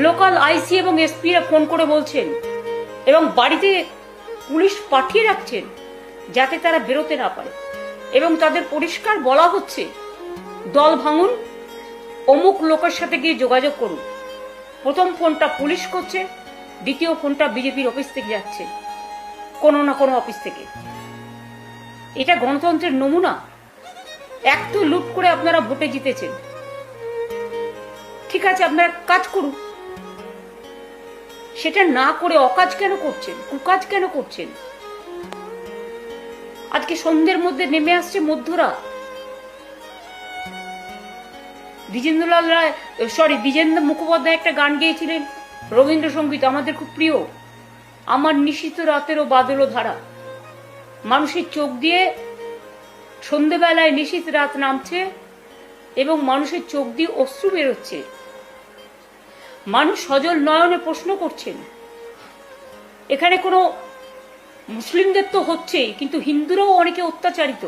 Local আইসি এবং এসপিরা phone করে বলছেন এবং বাড়িতে পুলিশ পাঠিয়ে রাখছেন যাতে তারা বেরোতে না পারে, এবং তাদের পরিষ্কার বলা হচ্ছে দল ভাঙুন, অমুক লোকের সাথে গিয়ে যোগাযোগ করুন। প্রথম ফোনটা পুলিশ করছে, দ্বিতীয় ফোনটা বিজেপির অফিস থেকে যাচ্ছে, কোনো না কোনো অফিস থেকে। এটা গণতন্ত্রের নমুনা? এক তো লুট করে আপনারা ভোটে জিতেছেন, ঠিক আছে আপনারা কাজ করুন, সেটা না করে অকাজ কেন করছেন, কুকাজ কেন করছেন? আজকে সন্ধ্যের মধ্যে নেমে আসছে মধ্যরাত। দ্বিজেন্দ্র মুখোপাধ্যায় একটা গান গেয়েছিলেন, রবীন্দ্রসঙ্গীত আমাদের খুব প্রিয়, আমার নিশীথ রাতেরও বাদল ধারা। মানুষের চোখ দিয়ে সন্ধ্যেবেলায় নিশীথ রাত নামছে এবং মানুষের চোখ দিয়ে অশ্রু বেরোচ্ছে। মানুষ সজল নয়নে প্রশ্ন করছেন, এখানে কোনো মুসলিমদের তো হচ্ছেই, কিন্তু হিন্দুরাও অনেকে অত্যাচারিত।